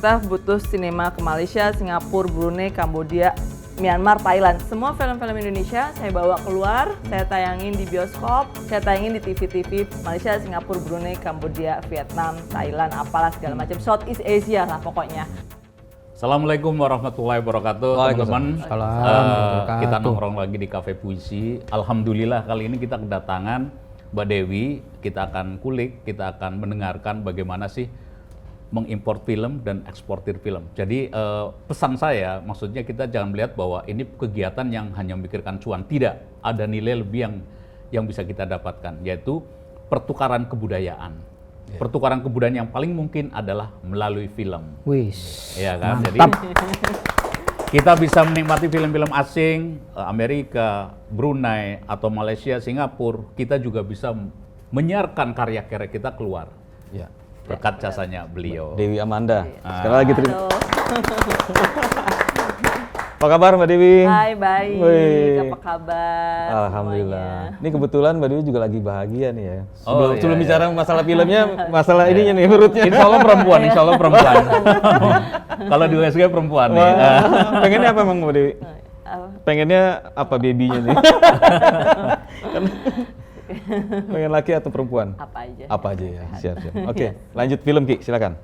kita butuh sinema ke Malaysia, Singapura, Brunei, Kambodia, Myanmar, Thailand. Semua film-film Indonesia saya bawa keluar, saya tayangin di bioskop, saya tayangin di TV-TV Malaysia, Singapura, Brunei, Kambodia, Vietnam, Thailand, apalah segala macam. Southeast Asia lah pokoknya. Assalamualaikum warahmatullahi wabarakatuh, teman-teman. Kita nongkrong lagi di Cafe Puisi. Alhamdulillah kali ini kita kedatangan Mbak Dewi. Kita akan kulik, kita akan mendengarkan bagaimana sih mengimpor film dan eksportir film. Jadi pesan saya, maksudnya kita jangan melihat bahwa ini kegiatan yang hanya memikirkan cuan. Tidak, ada nilai lebih yang bisa kita dapatkan, yaitu pertukaran kebudayaan. Pertukaran kebudayaan yang paling mungkin adalah melalui film. Ya kan? Jadi kita bisa menikmati film-film asing, Amerika, Brunei, atau Malaysia, Singapura. Kita juga bisa menyiarkan karya-karya kita keluar. Ya. Berkat jasanya beliau. Dewi Amanda. Sekali lagi terima. Apa kabar Mbak Dewi? Hai, baik. Apa kabar? Alhamdulillah. Semuanya. Ini kebetulan Mbak Dewi juga lagi bahagia nih ya. Sebelum iya. bicara masalah filmnya, masalah ininya nih perutnya. Insya Allah perempuan. Kalau di USG perempuan nih. Pengennya apa emang Mbak Dewi? Pengennya apa babynya nih? Pengen laki atau perempuan? Apa aja ya, siap. Oke, lanjut film Ki, silakan.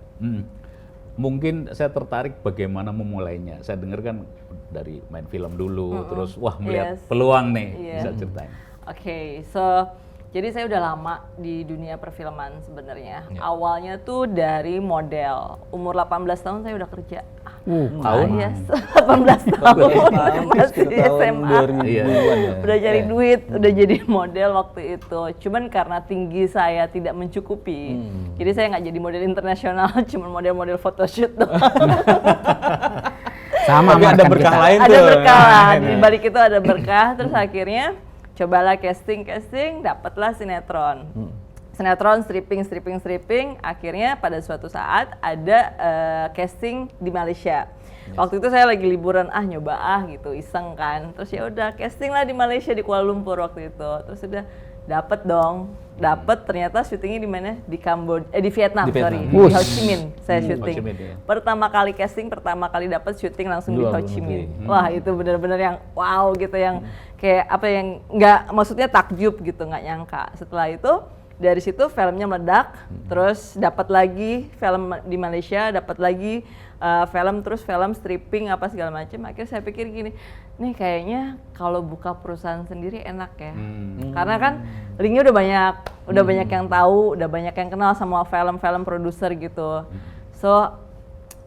Mungkin saya tertarik bagaimana memulainya. Saya dengar kan dari main film dulu, terus melihat peluang nih, bisa ceritain. Oke, jadi saya udah lama di dunia perfilman sebenarnya. Awalnya tuh dari model. Umur 18 tahun saya udah kerja. Tahun? Yes, 18 tahun. Masih SMA. Udah cari duit, udah jadi model waktu itu. Cuman karena tinggi saya tidak mencukupi, jadi saya nggak jadi model internasional, cuma model-model photoshoot doang. Sama, ada berkah lain tuh. Ada berkah lah, di balik itu ada berkah. Terus akhirnya cobalah casting, dapatlah sinetron. Sinetron, stripping. Akhirnya pada suatu saat ada casting di Malaysia. Waktu itu saya lagi liburan, nyoba gitu, iseng kan. Terus ya udah casting lah di Malaysia, di Kuala Lumpur waktu itu. Terus udah dapet ternyata syutingnya di mana? Di Vietnam. Di Ho Chi Minh saya syuting. Pertama kali casting, dapet syuting langsung di Ho Chi Minh. Wah, itu benar-benar yang wow gitu, yang kayak apa yang nggak, maksudnya takjub gitu, nggak nyangka. Setelah itu dari situ filmnya meledak, terus dapat lagi film di Malaysia, dapat lagi film stripping apa segala macam. Akhirnya saya pikir gini, nih kayaknya kalau buka perusahaan sendiri enak ya, karena kan linknya udah banyak yang tahu, udah banyak yang kenal sama film produser gitu. So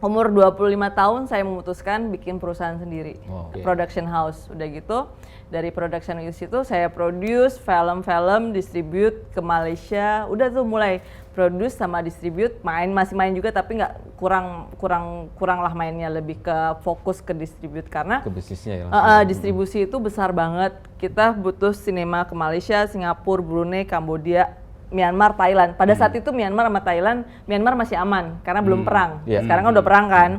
umur 25 tahun saya memutuskan bikin perusahaan sendiri, production house. Udah gitu dari production house itu saya produce film-film, distribute ke Malaysia. Udah tuh mulai produce sama distribute, masih main juga tapi nggak kurang lah mainnya, lebih ke fokus ke distribute karena ke bisnisnya ya. Distribusi itu besar banget. Kita butuh sinema ke Malaysia, Singapura, Brunei, Kambodia, Myanmar, Thailand. Pada saat itu Myanmar sama Thailand, Myanmar masih aman karena belum perang. Sekarang kan udah perang kan.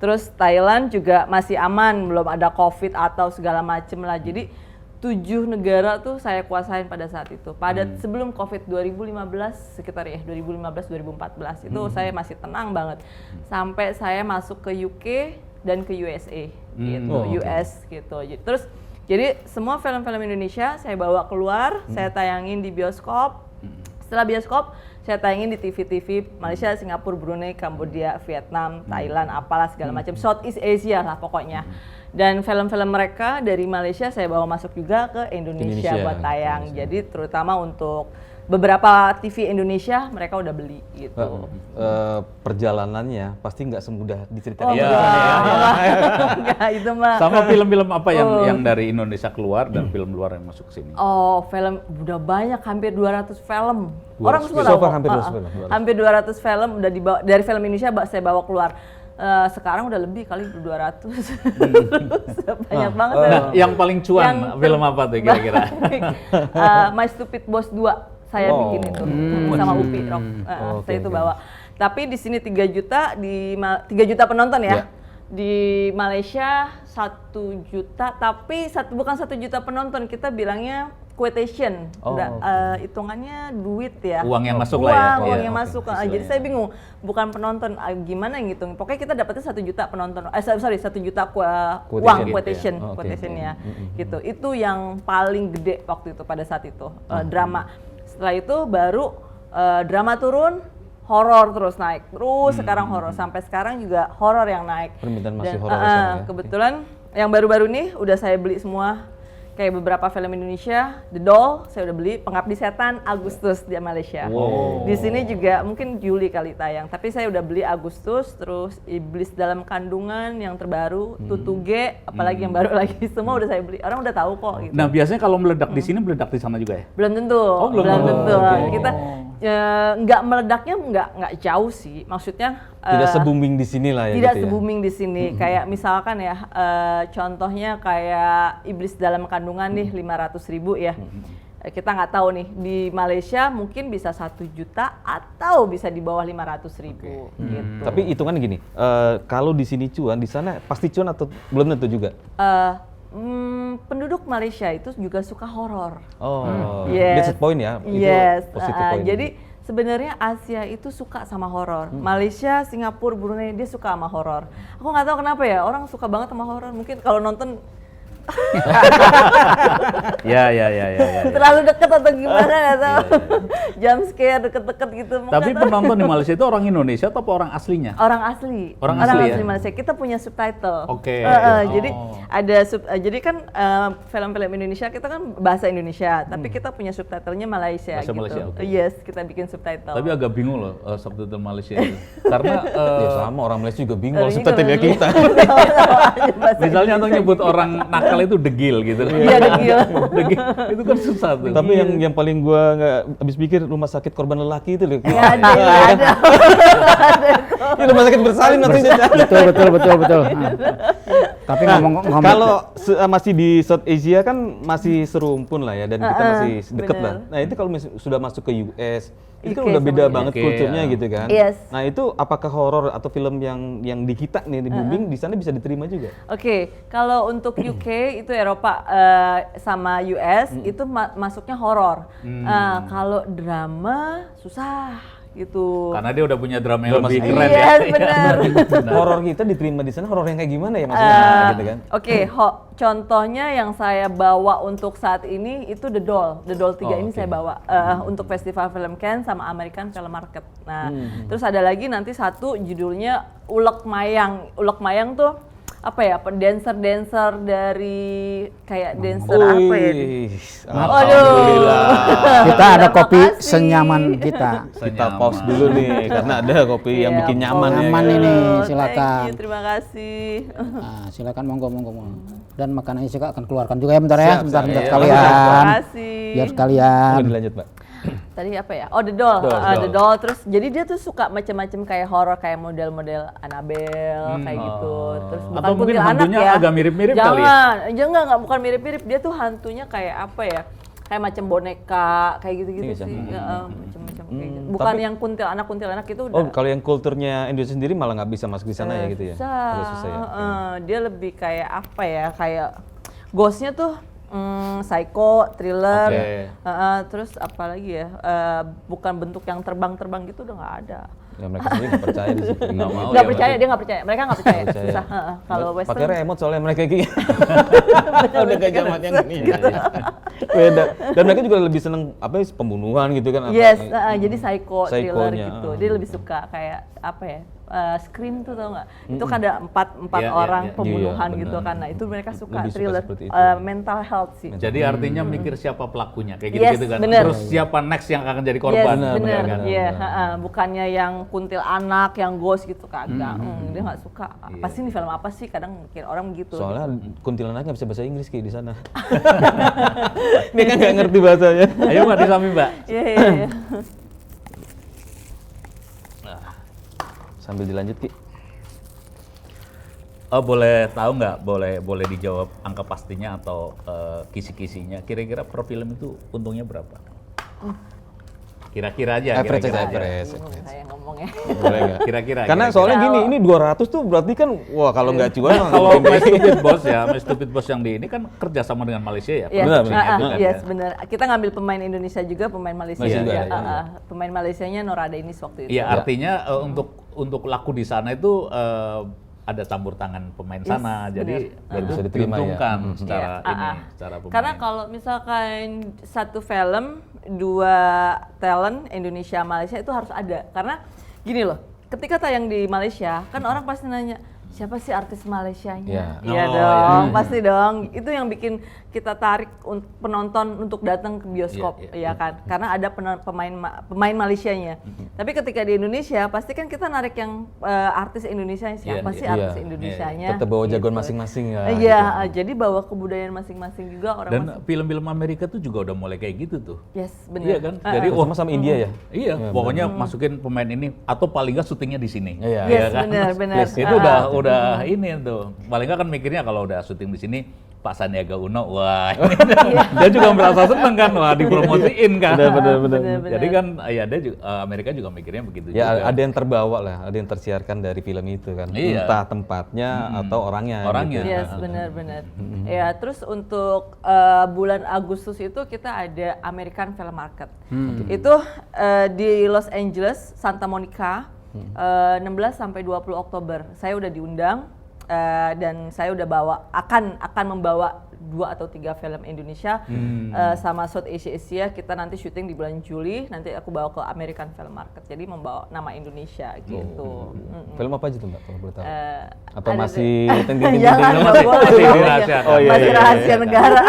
Terus Thailand juga masih aman, belum ada COVID atau segala macem lah. Jadi 7 negara tuh saya kuasain pada saat itu. Sebelum COVID 2015 sekitar 2015-2014 itu saya masih tenang banget. Sampai saya masuk ke UK dan ke USA gitu, US gitu. Terus jadi semua film-film Indonesia saya bawa keluar, saya tayangin di bioskop. Setelah bioskop, saya tayangin di TV-TV Malaysia, Singapura, Brunei, Kambodia, Vietnam, Thailand, apalah segala macam. Southeast Asia lah pokoknya. Dan film-film mereka dari Malaysia saya bawa masuk juga ke Indonesia buat tayang. Jadi terutama untuk beberapa TV Indonesia mereka udah beli gitu. Perjalanannya pasti nggak semudah diceritakan. Enggak, itu mah. Sama film-film apa yang dari Indonesia keluar dan film luar yang masuk ke sini? Film udah banyak, hampir 200 film. Orang semua tahu. Hampir 200 film udah dibawa dari film Indonesia saya bawa keluar. Sekarang udah lebih kali 200. Banyak banget. Yang paling cuan film apa tuh kira-kira? My Stupid Boss 2 saya bikin itu sama Upi Rock. Saya itu bawa. Tapi di sini 3 juta penonton ya. Di Malaysia 1 juta, tapi bukan 1 juta penonton, kita bilangnya quotation, hitungannya duit ya. Uang yang masuk lah ya. Uang yang masuk. Jadi saya bingung, bukan penonton, gimana yang ngitung. Pokoknya kita dapatnya 1 juta penonton, 1 juta uang quotation-nya, gitu. Itu yang paling gede waktu itu pada saat itu, drama. Setelah itu baru drama turun, horor terus naik, sekarang horor, sampai sekarang juga horor yang naik. Permintaan masih horor sekarang ya. Kebetulan yang baru-baru nih udah saya beli semua. Kayak beberapa film Indonesia, The Doll, saya udah beli. Pengabdi Setan Agustus di Malaysia. Di sini juga mungkin Juli kali tayang, tapi saya udah beli Agustus, terus Iblis Dalam Kandungan yang terbaru, Tutuge, apalagi yang baru lagi, semua udah saya beli. Orang udah tahu kok. Gitu. Nah biasanya kalau meledak di sini, meledak di sana juga ya? Belum tentu. Belum tentu. Kita nggak meledaknya nggak jauh sih, maksudnya. Tidak se-booming di sini lah ya. Tidak gitu se-booming di sini. Kayak misalkan ya, contohnya kayak Iblis Dalam Kandungan nih 500.000 ya. Kita nggak tahu nih, di Malaysia mungkin bisa 1 juta atau bisa di bawah 500.000 gitu. Tapi hitungan gini, kalau di sini cuan, di sana pasti cuan atau belum tentu juga? Penduduk Malaysia itu juga suka horor. That's the point ya. Yes. Jadi sebenarnya Asia itu suka sama horor. Malaysia, Singapura, Brunei dia suka sama horor. Aku nggak tahu kenapa ya, orang suka banget sama horor. Mungkin kalau nonton Ya. terlalu deket atau gimana nggak tahu. Jump scare deket-deket gitu. Tapi penonton di Malaysia itu orang Indonesia atau orang aslinya? Orang asli. Orang asli ya? Malaysia. Kita punya subtitle. Oke. Jadi ada jadi kan film-film Indonesia kita kan bahasa Indonesia, tapi kita punya subtitlenya Malaysia Bahasa gitu. Malaysia, oke. Yes, kita bikin subtitle. Tapi agak bingung loh subtitle Malaysia itu. Karena Ya sama, orang Malaysia juga bingung subtitle kita. misalnya untuk nyebut orang nakal itu degil gitu. Iya, degil. Degil. Itu kan susah tuh. Tapi yang paling gua nggak habis pikir rumah sakit korban lelaki itu loh. Nggak ada. Ini rumah sakit bersalin nanti. Betul. Tapi ngomong kalau masih di South Asia kan masih serumpun lah ya, dan kita masih deket lah. Nah itu kalau sudah masuk ke US, itu kan udah beda banget kulturnya gitu kan. Yes. Nah itu apakah horor atau film yang di kita nih di booming di sana bisa diterima juga? Oke, kalau untuk UK itu Eropa sama US itu masuknya horor. Kalau drama susah gitu. Karena dia udah punya drama yang lebih keren ya. ya. Benar. Horor kita diterima di sana, horor yang kayak gimana ya maksudnya gitu kan? Oke, contohnya yang saya bawa untuk saat ini itu The Doll 3 ini saya bawa untuk Festival Film Cannes sama American Film Market. Nah, terus ada lagi nanti satu judulnya Ulek Mayang. Ulek Mayang tuh apa ya, dancer dari kayak dancer apa ya? Alhamdulillah. Kita ada kopi senyaman kita. Kita pause dulu nih karena ada kopi yang bikin nyaman. Nyaman ya. ini, silakan. Thank you, terima kasih. Nah, silakan monggo. Dan makanannya juga akan keluarkan juga ya bentar ya, sebentar sekalian. Terima kasih. Biar sekalian. Dilanjut, Mbak. Tadi apa ya? Oh, The Doll. The Doll. Terus jadi dia tuh suka macam-macam kayak horor, kayak model-model Annabelle kayak gitu. Terus bukan Atau mungkin hantunya ya. agak mirip-mirip kali ya? Jangan, bukan mirip-mirip. Dia tuh hantunya kayak apa ya? Kayak macam boneka, kayak gitu-gitu sih. Macam-macam kayak gitu. Bukan yang kuntilanak itu udah. Oh, kalau yang kulturnya Indonesia sendiri malah nggak bisa masuk di sana ya gitu ya? Agak susah ya. Dia lebih kayak apa ya? Kayak ghostnya tuh psycho, thriller, terus apa lagi ya? Bukan bentuk yang terbang-terbang gitu udah nggak ada. Ya mereka sendiri nggak percaya di situ. Nggak percaya, dia nggak percaya. Mereka nggak percaya. Susah. Kalau western. Pakai remote soalnya mereka kayak. Udah gak zamannya nih. Beda. Dan mereka juga lebih seneng apa pembunuhan gitu kan? Yes, jadi psycho, thriller gitu. Dia lebih suka kayak apa ya? Scream tuh tau nggak? Itu kan ada empat orang pembunuhan gitu kan. Nah itu mereka suka Lebih thriller, mental health sih. Jadi artinya mikir siapa pelakunya kayak Yes, gitu kan. bener. Terus siapa next yang akan jadi korban. Yes, bener. kan? Iya, bukannya yang kuntilanak, yang ghost gitu kagak. Dia nggak suka. Apa sih ini film apa sih? Kadang mikir orang begitu. Soalnya kuntilanak nggak bisa bahasa Inggris kayak di sana. Dia kan nggak ngerti bahasanya. Ayo Mbak, disami Mbak. Iya. Sambil dilanjut Ki. Boleh tahu nggak? Boleh dijawab angka pastinya atau kisi-kisinya. Kira-kira per film itu untungnya berapa? Kira-kira aja. Average kira-kira aja, aja. average. Bingung saya ngomongnya. Boleh nggak? Kira-kira. Karena kira-kira. soalnya gini, ini 200 tuh berarti kan, wah kalau nggak cuan mah Kalau nggak My Stupid Boss ya, My Stupid Boss yang di ini kan kerjasama dengan Malaysia ya. Yes, Benar, produksinya itu kan, yes, ya. benar. Kita ngambil pemain Indonesia juga, pemain Malaysia Malaysia juga. juga, ya. Pemain Malaysianya Noradainis waktu itu. Iya, artinya untuk laku di sana itu ada campur tangan pemain Yes, sana, jadi benar. itu Bisa diterima ya. diuntungkan Mhm. secara Iya, ini, secara pemain. Karena kalau misalkan satu film, 2 talent Indonesia Malaysia itu harus ada. Karena gini loh, ketika tayang di Malaysia, kan orang pasti nanya, siapa sih artis Malaysianya? Iya. Iya Oh, dong, iya. pasti dong. Itu yang bikin kita tarik penonton untuk datang ke bioskop, Iya, ya kan? Karena ada pemain Malaysianya. Tapi ketika di Indonesia, pasti kan kita narik yang artis Indonesia, siapa Iya, sih iya. artis Iya. Indonesianya? tetap bawa jagoan Gitu. masing-masing ya. Iya, gitu. jadi bawa kebudayaan masing-masing juga orang Dan film-film Amerika tuh juga udah mulai kayak gitu tuh. Yes, benar. Iya kan? Jadi Terutama sama India ya. Iya, pokoknya masukin pemain ini atau paling nggak syutingnya di sini. Iya. Yes, kan? benar. Itu udah ini tuh. Paling nggak kan mikirnya kalau udah syuting di sini Pak Sandiaga Uno, wah ini dia juga merasa seneng kan, wah dipromosiin kan. Benar. Jadi kan ya dia juga, Amerika juga mikirnya begitu Ya juga. ada yang terbawa lah, ada yang tersiarkan dari film itu kan. Iya. Entah tempatnya atau orangnya. Orangnya. gitu. Yes, benar. Ya, terus untuk bulan Agustus itu kita ada American Film Market. Itu di Los Angeles, Santa Monica, 16 sampai 20 Oktober. Saya udah diundang dan saya udah akan membawa 2 atau 3 film Indonesia sama South Asia. Kita nanti syuting di bulan Juli, nanti aku bawa ke American Film Market. Jadi membawa nama Indonesia gitu. Film apa aja tuh Mbak kalau boleh tahu? Atau Ada masih deh. ting-ting-ting? Jangan, masih- nggak boleh, masih nggak boleh. dirahasiakan. Oh, iya, Masih iya, rahasia negara.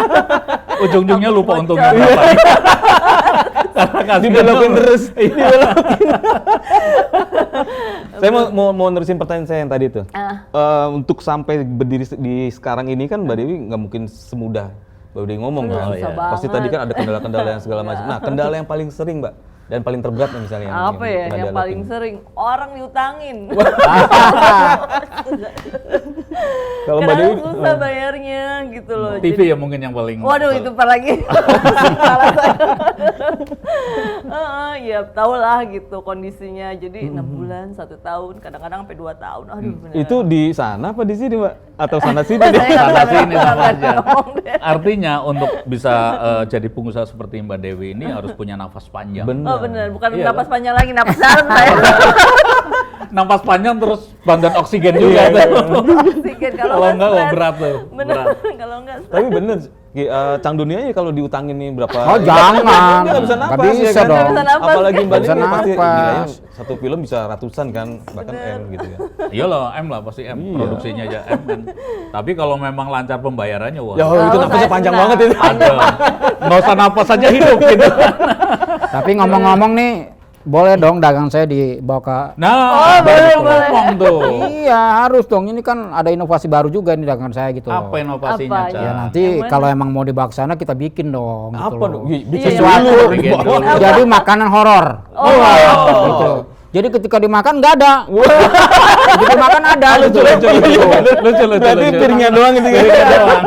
Ujung-ujungnya lupa Bocor. untungnya berapa. Dibelokin terus. Saya mau nerusin pertanyaan saya yang tadi tuh. Untuk sampai berdiri di sekarang ini kan Mbak Dewi nggak mungkin semudah Mbak Dewi ngomong kan. susah Pasti banget. tadi kan ada kendala-kendala yang segala macam. Nah, kendala yang paling sering Mbak dan paling terberat misalnya Apa ya pernah yang dialami. paling sering? Orang diutangin. Kalau Mbak Kadang Dewi susah bayarnya gitu loh. TV Jadi- ya mungkin yang paling. Waduh, itu apalagi. Salah saya. Ya tau lah gitu kondisinya. Jadi 6 bulan, 1 tahun, kadang-kadang sampai 2 tahun. Aduh, beneran. itu di sana apa di sini Mbak? Atau sana sini? Saya nggak Sana tahu, sini sama nggak aja. ngomong deh. Artinya untuk bisa jadi pengusaha seperti Mbak Dewi ini harus punya nafas panjang. Oh bener, bukan Iya, napas panjang lagi, napas dalam saya. Nafas panjang terus bantuan oksigen juga tuh. Oksigen, Kalau enggak, wah stres. berat tuh. Bener, Berat. kalau enggak Tapi bener, Cang Dunia ya kalau diutangin nih berapa? Oh, jangan. Dia nggak bisa Nggak napas bisa ya kan? dong. Nggak bisa napas, Apalagi kan? Mbak Nggak bisa Dewi pasti napas. gila ya, satu film bisa ratusan kan, bahkan M gitu ya. Iya loh, M lah pasti M. Iya. Produksinya aja M kan. Tapi kalau memang lancar pembayarannya, wah. Ya itu Kalau napasnya saya panjang sudah. banget itu. Ada. Nggak usah napas aja hidup gitu. Tapi ngomong-ngomong nih, boleh dong dagang saya dibawa ke... Nah, boleh, baru boleh. ngomong tuh. Iya, harus dong. Ini kan ada inovasi baru juga nih dagangan saya gitu. Apa inovasinya, Apa? Ca? Ya nanti Yang mana? kalau emang mau dibawa ke sana kita bikin dong. gitu Apa loh. dong? Bikin Iya, dulu. iya. Bikin dulu. Jadi makanan horor. Gitu. Jadi ketika dimakan nggak ada. Begitu dimakan ada. Lucu, gitu. lucu. Berarti piringnya doang gitu kan. Piringnya doang.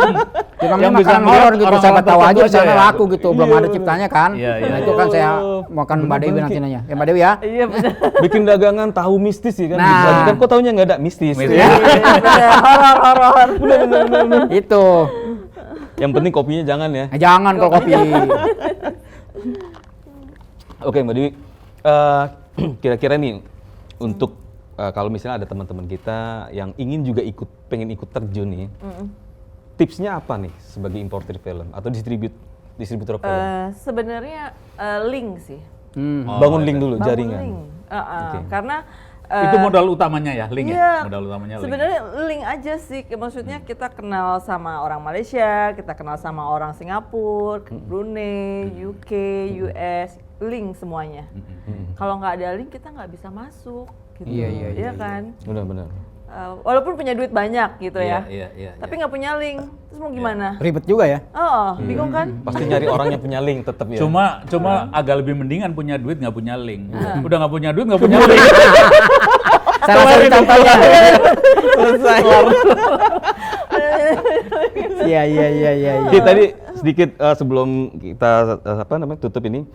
Itu namanya Yang bisa makanan ngeliat horor gitu. orang-orang Siapa tahu aja tertentu di sana aja ya. laku gitu. Belum ada ciptanya kan. Iya, iya. Nah itu kan saya makan Mbak Dewi nanti nanya. Ya Mbak Dewi ya. Iya benar. Bikin dagangan tahu mistis ya kan. Nah. Gitu lagi kan kok taunya nggak ada mistis. Mistis. Ya. Horor. Itu. Yang penting kopinya jangan ya. Jangan kalau kopi. Oke Mbak Dewi, kira-kira nih untuk kalau misalnya ada teman-teman kita yang ingin juga pengen ikut terjun nih, tipsnya apa nih sebagai importer film atau distributor film? Sebenarnya link sih. Bangun link dulu, Bangun jaringan. link. Oke. Karena Itu modal utamanya ya, link iya, ya? Modal utamanya link. sebenarnya link aja sih. Maksudnya kita kenal sama orang Malaysia, kita kenal sama orang Singapura, Brunei, UK, US, link semuanya. Kalau nggak ada link kita nggak bisa masuk. Gitu. Iya kan? Benar-benar. Walaupun punya duit banyak gitu ya, Iya. tapi nggak punya link, terus mau gimana? Ribet juga ya. Oh, bingung kan? Pasti nyari orang yang punya link tetap ya. Cuma agak lebih mendingan punya duit nggak punya link. Udah nggak punya duit nggak punya link. Salah satu contohnya. selesai. Iya. Oke, tadi sedikit sebelum kita tutup ini,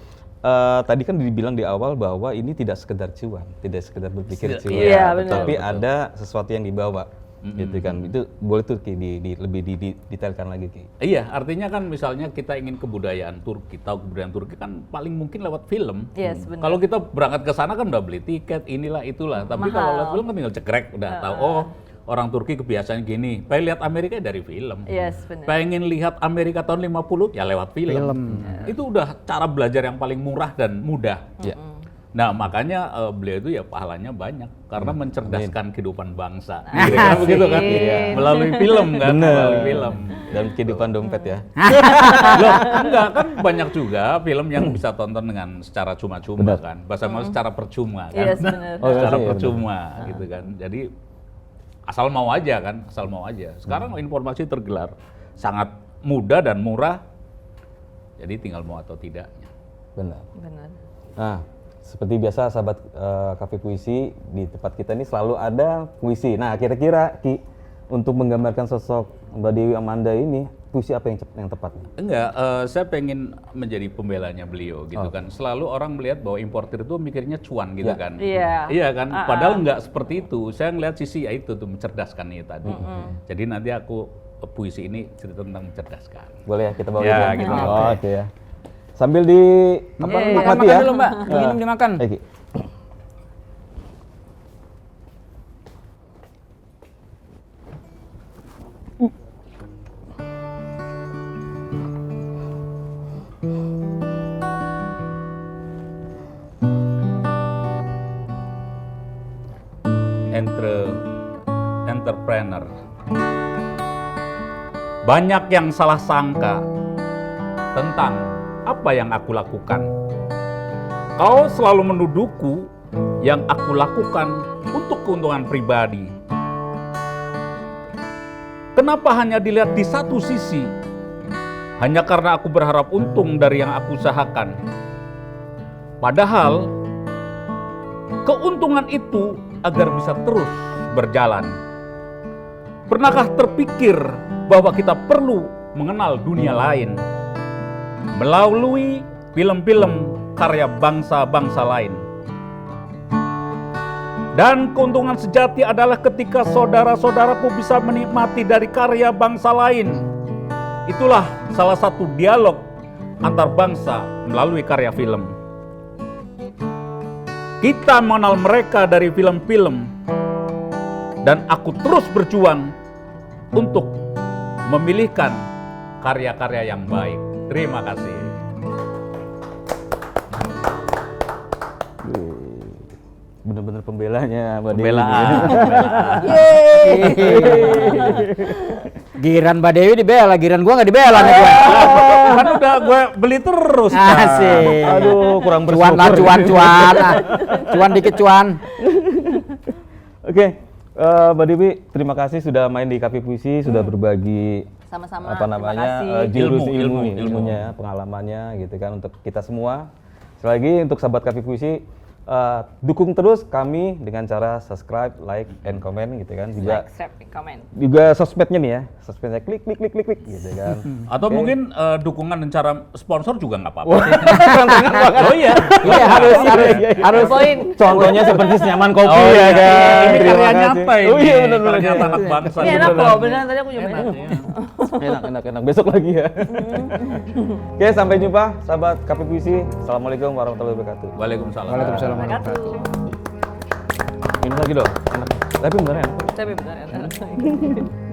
tadi kan dibilang di awal bahwa ini tidak sekedar cuan, tidak sekedar berpikir cuan, Iya, benar. tapi ada sesuatu yang dibawa, gitu kan. Itu boleh tuh Ki, lebih didetailkan lagi Ki. Iya, artinya kan misalnya kita ingin kebudayaan Turki, tahu kebudayaan Turki kan paling mungkin lewat film. Yes, benar. Kalau kita berangkat ke sana kan udah beli tiket, inilah itulah. Tapi kalau lewat film kan tinggal cekrek, udah tahu. Oh, orang Turki kebiasaan gini. Pengen lihat Amerika dari film. Yes, benar. Pengen lihat Amerika tahun 50 ya lewat film. Itu udah cara belajar yang paling murah dan mudah. Ya. Nah, makanya beliau itu ya pahalanya banyak karena mencerdaskan kehidupan bangsa. Kira-kira begitu kan? Melalui film kan, melalui film. Dan kehidupan dompet ya. Loh, enggak kan banyak juga film yang bisa tonton dengan secara cuma-cuma kan. Bahasa Inggris secara percuma kan. Yes, benar. Secara percuma gitu kan. Jadi asal mau aja kan, asal mau aja. Sekarang informasi tergelar sangat mudah dan murah. Jadi tinggal mau atau tidaknya. Benar. Benar. Nah, seperti biasa sahabat Cafe Puisi, di tempat kita ini selalu ada puisi. Nah, kira-kira Ki, untuk menggambarkan sosok Mbak Dewi Amanda ini, puisi apa yang tepat? Enggak, saya pengen menjadi pembelanya beliau gitu kan. Selalu orang melihat bahwa importir itu mikirnya cuan gitu kan. Iya. Iya kan, padahal enggak seperti itu. Saya ngelihat sisi ya itu tuh mencerdaskan itu tadi. Jadi nanti aku puisi ini cerita tentang mencerdaskan. Boleh ya kita bawa Ya, gitu? gitu. Oke ya. Sambil di nikmati Makan ya. dulu Mbak, minum dimakan. Oke. Entrepreneur. Banyak yang salah sangka tentang apa yang aku lakukan. Kau selalu menuduhku yang aku lakukan untuk keuntungan pribadi. Kenapa hanya dilihat di satu sisi? Hanya karena aku berharap untung dari yang aku usahakan. Padahal keuntungan itu agar bisa terus berjalan. Pernahkah terpikir bahwa kita perlu mengenal dunia lain melalui film-film karya bangsa-bangsa lain? Dan keuntungan sejati adalah ketika saudara-saudaraku bisa menikmati dari karya bangsa lain. Itulah salah satu dialog antar bangsa melalui karya film. Kita mengenal mereka dari film-film, dan aku terus berjuang untuk memilihkan karya-karya yang baik. Terima kasih. Bener-bener pembelanya Mbak Dewi. Pembelaan. Giran Mbak Dewi dibela, giran gua nggak dibela nih gua. Kan udah gue beli terus. Asik. Aduh, kurang Cuan lah, bersyukur. cuan. Cuan dikit cuan. Oke, Mbak Dewi, terima kasih sudah main di Cafe Puisi, sudah berbagi Sama-sama. apa namanya Terima kasih. jurus Ilmu. ilmunya, pengalamannya gitu kan untuk kita semua. Sekali lagi untuk sahabat Cafe Puisi, dukung terus kami dengan cara subscribe, like, and comment gitu kan. Juga Like, share, comment. juga sosmednya nih ya, sosmednya klik gitu kan. Atau Oke. mungkin dukungan dan cara sponsor juga nggak apa-apa. Oh iya, Iya, harus Poin. contohnya seperti senyaman kopi Oh, ya iya. kan. Ini Terima karya kasih. nyata ini. Oh iya benar-benar. Karya nyata anak bangsa. Ini enak loh, beneran tadi aku nyobain. Enak. Besok lagi ya. Oke, sampai jumpa sahabat Cafe Puisi. Assalamualaikum warahmatullahi wabarakatuh. Waalaikumsalam. Waalaikumsalam. Wabarakatuh. Minum lagi dong. Enak. Tapi beneran enak. Tapi benar enak.